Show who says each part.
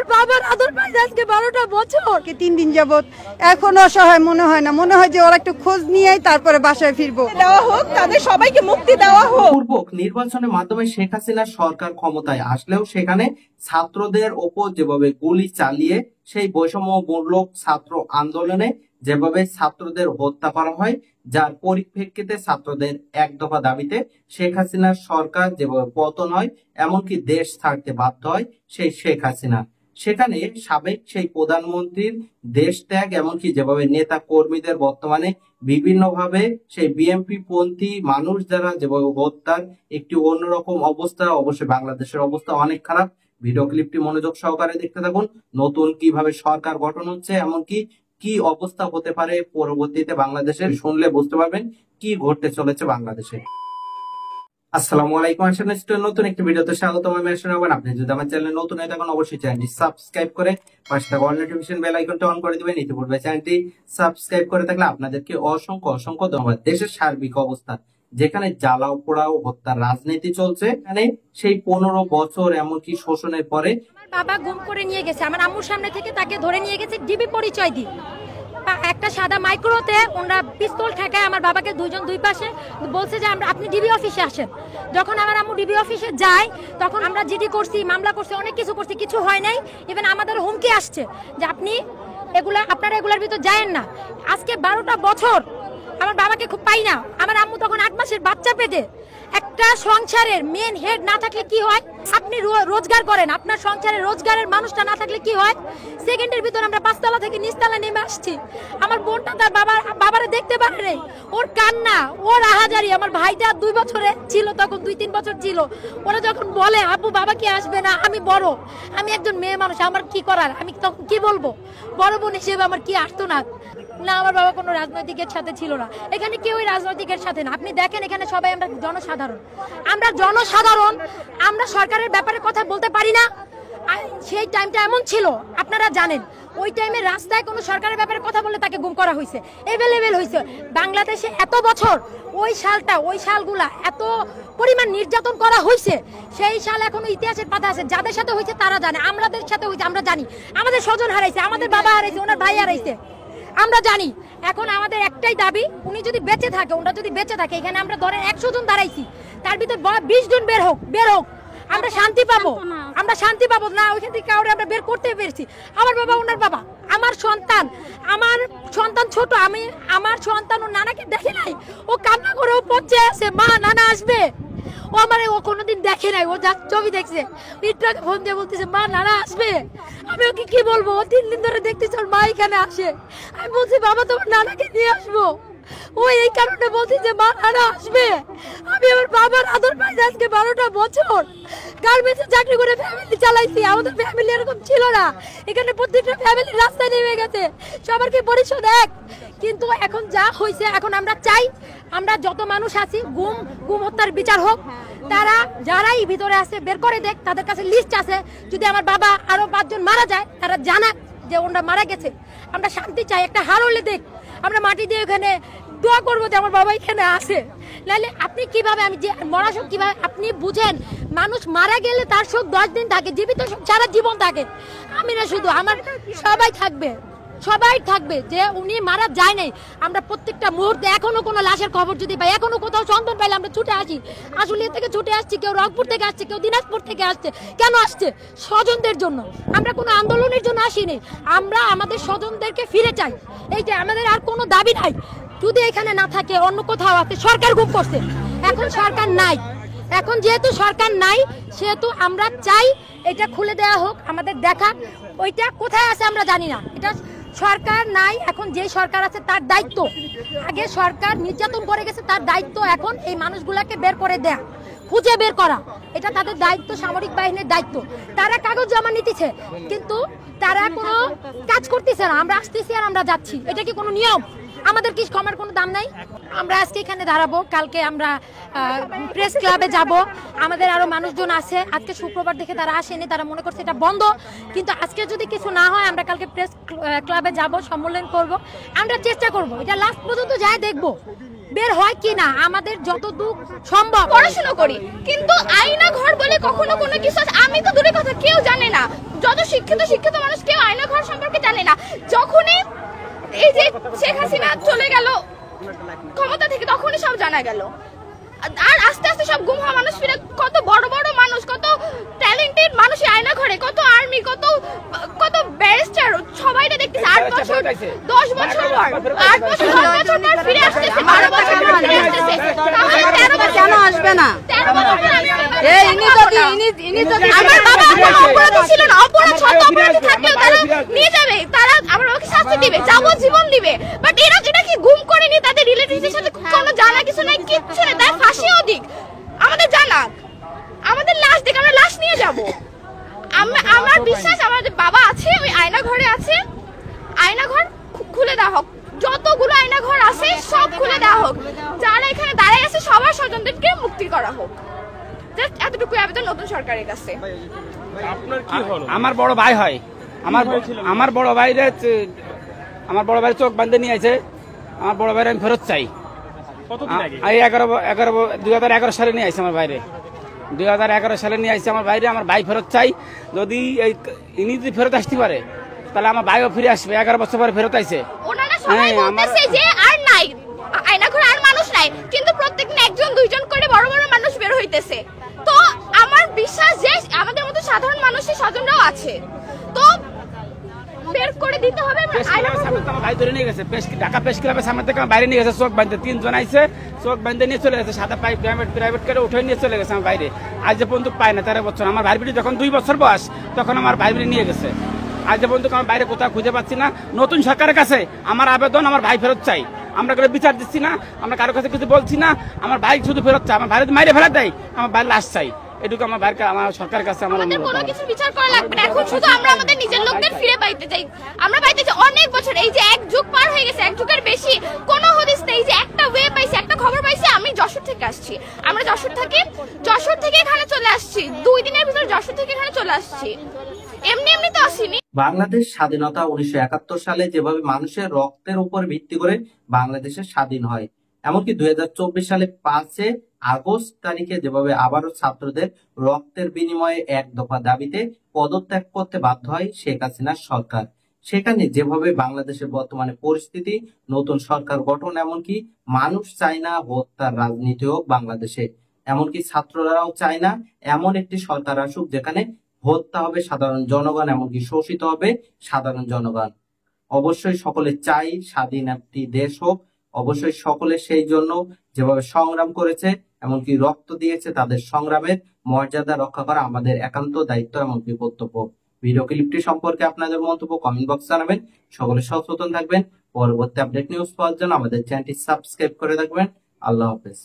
Speaker 1: আমার বাবার আদর পাই আজকে 12টা বছর।
Speaker 2: 3 দিন যাবত এখন অসহায় মনে হয় না, মনে হয় যে ওরা একটু খোঁজ নিয়েই তারপরে বাসায় ফিরবো।
Speaker 3: দেওয়া হোক, তাদের সবাইকে মুক্তি দেওয়া হোক।
Speaker 4: পূর্ব নির্বাচনের মাধ্যমে শেখ হাসিনার সরকার ক্ষমতায় আসলেও সেখানে ছাত্রদের ওপর যেভাবে গুলি চালিয়ে সেই বৈষম্যমূলক ছাত্র আন্দোলনে যেভাবে ছাত্রদের হত্যা করা হয়, যার পরিপ্রেক্ষিতে ছাত্রদের এক দফা দাবিতে শেখ হাসিনার সরকার যেভাবে পতন হয়, এমনকি দেশ ছাড়তে বাধ্য হয় সেই শেখ হাসিনা। সেখানে সাবেক সেই প্রধানমন্ত্রীর দেশ ত্যাগ, এমনকি যেভাবে নেতা কর্মীদের বর্তমানে বিভিন্নভাবে সেই বিএনপি পন্থী মানুষ যারা যেভাবে হত্যার একটি অন্যরকম অবস্থা। অবশ্যই বাংলাদেশের অবস্থা অনেক খারাপ। ভিডিও ক্লিপটি মনোযোগ সহকারে দেখতে থাকুন। নতুন কিভাবে সরকার গঠন হচ্ছে, এমনকি কি অবস্থা হতে পারে পরবর্তীতে বাংলাদেশের, শুনলে বুঝতে পারবেন কি ঘটতে চলেছে বাংলাদেশে। আসসালামু আলাইকুম, নতুন একটি ভিডিওতে স্বাগতম। আমি আসলে আপনি যদি আমার চ্যানেলে নতুন হয়ে থাকেন অবশ্যই চ্যানেলটি সাবস্ক্রাইব করে পাশে থাকা অল নোটিফিকেশন বেল আইকনটা অন করে দিবেন। ইতিপূর্বে চ্যানেলটি সাবস্ক্রাইব করে থাকলে আপনাদেরকে অসংখ্য অসংখ্য ধন্যবাদ। দেশের সার্বিক অবস্থা যেখানে জ্বালাও পোড়াও হত্যার রাজনীতি চলছে, এখানে সেই 15 বছর এমনকি শোষণের পরে
Speaker 1: বাবা গুম করে নিয়ে গেছে, আমার আম্মুর সামনে থেকে তাকে ধরে নিয়ে গেছে ডিবি পরিচয় দিয়ে। একটা সাদা মাইক্রোতে ওনারা পিস্তল ঠেকায় আমার বাবাকে, দুইজন দুই পাশে বলছে যে আপনি ডিবি অফিসে আসেন। যখন আমার আম্মু ডিবি অফিসে যায় তখন আমরা জিডি করছি, মামলা করছি, অনেক কিছু করছি, কিছু হয় নাই। ইভেন আমাদের হুমকি আসছে যে আপনারা এগুলার ভিতর যায়েন না। আজকে 12টা বছর আমার বাবাকে খুব পাই না। আমার আম্মু তখন 8 মাসের বাচ্চা পেটে। একটা সংসারের মেন হেড না থাকলে কি হয়? আপনি রোজগার করেন, আপনার সংসারে রোজগারের মানুষটা না থাকলে কি হয়? সেকেন্ডের ভিতর আমরা 5 তলা থেকে নিচতলা নেমে আসছি। আমার বোনটা তার বাবারে দেখতে পারে নাই, ওর কান্না, ওর আহাজারি। আমার ভাইটা 2 বছরে ছিল, তখন 2-3 বছর ছিল। ওরা যখন বলে আপু বাবা কি আসবে না, আমি বড়, আমি একজন মেয়ে মানুষ, আমার কি করার, আমি তখন কি বলবো? বড় বোন হিসেবে আমার কি আসতো না। আমার বাবা কোনো রাজনৈতিকের সাথে ছিল না, এখানে কেউই রাজনৈতিকের সাথে না। আপনি দেখেন এখানে সবাই আমরা জনসাধারণ, আমরা সরকারের ব্যাপারে কথা বলতে পারি না। সেই টাইমটা এমন ছিল, আপনারা জানেন ওই টাইমে রাস্তায় কোনো সরকারের ব্যাপারে কথা বললে তাকে গুম করা হয়েছে, এভেলেবেল হয়েছে। বাংলাদেশে এত বছর ওই সালগুলা এত পরিমাণ নির্যাতন করা হয়েছে, সেই সাল এখনো ইতিহাসের পাতা আছে। যাদের সাথে হয়েছে তারা জানে, আমাদের সাথে হয়েছে আমরা জানি। আমাদের স্বজন হারাইছে, আমাদের বাবা হারাইছে, ওনার ভাই হারাইছে, আমরা জানি। এখন আমাদের একটাই দাবি, উনি যদি বেঁচে থাকে, ওনারা যদি বেঁচে থাকে, এখানে আমরা ধরেন 100 জন দাঁড়াইছি, তার ভিতরে 20 জন বের হোক, আমরা শান্তি পাবো না। ওইখান থেকে কাউরে আমরা বের করতে পেরেছি। আমার বাবা, ওনার বাবা, আমার সন্তান ছোট, আমি আমার সন্তান ও নানাকে দেখে নাই, ও কান্না করে ও পচে আছে, মা নানা আসবে। ও কোনোদিন দেখে নাই, ও যা ছবি দেখছে, ফোন দিয়ে বলতেছে মা নানা আসবে। আমি ওকে কি বলবো? ও 3 দিন ধরে দেখতেছে ওর মা এখানে আসে। আমি বলছি বাবা তোমার নানাকে নিয়ে আসবো। ও এই কারণে বলছি যে মা নানা আসবে। আমি আমার বাবার আদর পাই আজকে 12টা বছর। গার্মেন্টসে চাকরি করে ফ্যামিলি চালাইছি, আমাদের ফ্যামিলি এরকম ছিল না। এখানে প্রত্যেকটা ফ্যামিলি রাস্তায় নেমে গেছে, সবারকে পরিশোধ এক। কিন্তু এখন যা হয়েছে, এখন আমরা চাই আমরা যত মানুষ আছি গুম হত্যার বিচার হোক। তারা যারাই ভিতরে আছে বের করে দেখ, তাদের কাছে লিস্ট আছে। যদি আমার বাবা আরো 5 জন মারা যায়, তারা জানাক যে ওনারা মারা গেছে। আমরা শান্তি চাই, একটা হার হলে দেখ, আমরা মাটি দিয়ে ওখানে দোয়া করবো যে আমার বাবা এখানে আসে। নাহলে আপনি কিভাবে, আমি যে মরা শোক কিভাবে আপনি বুঝেন? মানুষ মারা গেলে তার শোক 10 দিন থাকে, জীবিত শোক সারা জীবন থাকে। আমি না শুধু, আমার সবাই থাকবে যে উনি মারা যায় নাই। আমরা প্রত্যেকটা মুহূর্তে এখনো কোনো লাশের খবর যদি পাই, এখনো কোথাও সন্তান পাইলে আমরা ছুটে আসি। আশুলিয়া থেকে ছুটে আসছি, কেউ রংপুর থেকে আসছে, কেউ দিনাজপুর থেকে আসছে। কেন আসছে? স্বজনদের জন্য। আমরা কোনো আন্দোলনের জন্য আসিনি, আমরা আমাদের স্বজনদেরকে ফিরে চাই। এইটা আমাদের, আর কোনো দাবি নাই। যদি এখানে না থাকে, অন্য কোথাও আছে। সরকার গুম করছে, এখন সরকার নাই। এখন যেহেতু সরকার নাই, সেহেতু আমরা চাই এটা খুলে দেওয়া হোক, আমাদের দেখা। ওইটা কোথায় আছে আমরা জানি না, এটা সরকার নাই। এখন যে সরকার আছে তার দায়িত্ব, আগে সরকার নির্যাতন করে গেছে, তার দায়িত্ব এখন এই মানুষগুলাকে বের করে দেয়া, খুঁজে বের করা। এটা তাদের দায়িত্ব, সামরিক বাহিনীর দায়িত্ব। তারা কাগজ জমা নিতেছে, কিন্তু তারা কোনো কাজ করতেছে না। আমরা আসতেছি আর আমরা যাচ্ছি, এটা কি কোনো নিয়ম? আমাদের কি ক্ষমার কোনো দাম নাই? আমরা আজকে এখানে দাঁড়াবো, কালকে আমরা প্রেস ক্লাবে যাব। আমাদের আরো মানুষজন আছে, আজকে শুক্রবার দেখে তারা আসেনি, তারা মনে করছে এটা বন্ধ। কিন্তু আজকে যদি কিছু না হয়, আমরা কালকে প্রেস ক্লাবে যাব, সম্মেলন করব। আমরা চেষ্টা করব এটা লাস্ট পর্যন্ত যাই দেখব বের হয় কি না। আমাদের যতদূর সম্ভব
Speaker 5: পড়াশোনা করি, কিন্তু আয়না ঘর বলে কখনো কোনো কিছু, আমি তো দূরের কথা, কেউ জানে না। যত শিক্ষিত মানুষ কেউ আয়না ঘর সম্পর্কে জানে না। যখনই এই যে শেখ হাসিনা চলে গেল ক্ষমতা থেকে, তখনই সব জানা গেল। আর আস্তে আস্তে সব গুম হওয়া মানুষ ফিরে, কত বড় বড় মানুষ, কত ট্যালেন্টেড মানুষ আয়না ঘরে, কত আর্মি, কত ব্যারিস্টার, সবাইটা দেখতেছে 8 বছর 10 বছর পর, 8 বছর 10 বছর পর ফিরে আসতেছে, 12 বছর পর ফিরে আসতেছে। তাহলে 13 বছর
Speaker 2: কেন আসবে না?
Speaker 5: 13 বছর পর আসবে না।
Speaker 2: এই ইনি যদি
Speaker 5: আমার বাবা কোনো অপরাধী ছিল না, অপরাধ শত অপরাধী থাকলেও তারা নিয়ে যাবে, তারা আমার বাবাকে শাস্তি দিবে, যাবজ্জীবন দিবে। বাট এরা যেটা কি গুম করে নিয়ে তাদের রিলেটিভসের সাথে কোনো জানা কিছু নাই, কিচ্ছু নেই, তাই ফাঁসিও দিক, আমাদের জানাক, আমাদের লাশ দেখ, আমরা লাশ নিয়ে যাব। আমার বিশ্বাস আমাদের বাবা আছে, ওই আয়না ঘরে আছে, আয়না ঘর খুলে দেওয়া হোক, যতগুলো আয়না ঘর আছে সব খুলে দেওয়া হোক, যারা এখানে দাঁড়ায় আছে সবার স্বজনদেরকে মুক্তি করা হোক। জাস্ট এতটুকু আবেদন নতুন সরকারের কাছে।
Speaker 6: আমার বড় ভাই হয়, আমার বড় ভাইরে আমার বড় ভাই চোখ বাঁধে নিয়ে আছে, আমার বড় ভাইরে আমি ফেরত চাই। 2011 সালে নিয়ে আসছে আমার বাইরে, 2011 সালে নিয়ে আসছে আমার বাইরে, আমার ভাই ফেরত চাই। যদি ইনি যদি ফেরত আসতে পারে তাহলে আমার ভাইও ফিরে আসবে। 11 বছর পরে ফেরত আইছে।
Speaker 5: ওনারা সবাই বলতেছে যে আর নাই আয়না ঘরে, আর মানুষ নাই, কিন্তু প্রত্যেকদিন 1-2 করে বড় বড় মানুষ বের হইতেছে। তো আমার বিশ্বাস যে আমাদের মতো সাধারণ মানুষের স্বজনরাও আছে, তো বের করে দিতে হবে।
Speaker 6: আমার ভাই ধরে নিয়ে গেছে, ঢাকা প্রেস ক্লাবের সামনে থেকে আমার বাইরে নিয়ে গেছে, চোখ বাঁধতে 3 জন আইছে, চোখ বাঁধতে নিয়ে চলে গেছে, সাদা পাইপ প্রাইভেট করে উঠে নিয়ে চলে গেছে আমার বাইরে। আজ যে পর্যন্ত পায় না, 13 বছর। আমার ভাই বিটি যখন 2 বছর বয়স তখন আমার ভাই বিটি নিয়ে গেছে। আজ যে পর্যন্ত আমার বাইরে কোথাও খুঁজে পাচ্ছি না। নতুন সরকারের কাছে আমার আবেদন, আমার ভাই ফেরত চাই। আমরা কোনো বিচার দিচ্ছি না, আমরা কারো কাছে কিছু বলছি না, আমার ভাই শুধু ফেরত চাই। আমার ভাই যদি মাইরে ফেরত দেয়, আমার ভাই লাশ চাই। এটুকু আমার ভাইয়ের, আমার সরকারের কাছে আমার
Speaker 5: আমাদের কোনো কিছু বিচার করা লাগবে না, এখন শুধু আমরা আমাদের নিজের লোকদের ফিরে পাইতে চাই। আমরা পাইতে চাই অনেক বছর, এই যে 1 যুগ পার হয়ে গেছে, 1 যুগের বেশি কোনো হদিস নেই যে একটা ওয়ে পাইছি, একটা খবর পাইছি। আমি যশোর থেকে আসছি, আমরা যশোর থেকে এখানে চলে আসছি, 2 দিনের ভিতর যশোর থেকে এখানে চলে আসছি, এমনি তো আসিনি।
Speaker 4: বাংলাদেশ স্বাধীনতা 1971 সালে যেভাবে মানুষের রক্তের উপর ভিত্তি করে বাংলাদেশের স্বাধীন হয়, এমনকি 2024 সালে 5 আগস্ট তারিখে যেভাবে আবারও ছাত্রদের রক্তের বিনিময়ে 1 দফা দাবিতে পদত্যাগ করতে বাধ্য হয় শেখ হাসিনার সরকার, সেখানে যেভাবে বাংলাদেশের বর্তমানে পরিস্থিতি, নতুন সরকার গঠন, এমনকি মানুষ চায় না হত্যার রাজনীতি হোক বাংলাদেশে, এমনকি ছাত্ররাও চায় না এমন একটি সরকার আসুক যেখানে হত্যা হবে সাধারণ জনগণ, এমনকি শোষিত হবে সাধারণ জনগণ। অবশ্যই সকলে চাই স্বাধীন একটি দেশ হোক, অবশ্যই সকলে সেই জন্য যেভাবে সংগ্রাম করেছে, এমনকি রক্ত দিয়েছে, তাদের সংগ্রামের মর্যাদা রক্ষা করা আমাদের একান্ত দায়িত্ব, এমনকি কর্তব্য। ভিডিও ক্লিপটি সম্পর্কে আপনাদের মন্তব্য কমেন্ট বক্সে জানাবেন। সকলে সচেতন থাকবেন। পরবর্তী আপডেট নিউজ পাওয়ার জন্য আমাদের চ্যানেলটি সাবস্ক্রাইব করে রাখবেন। আল্লাহ হাফেজ।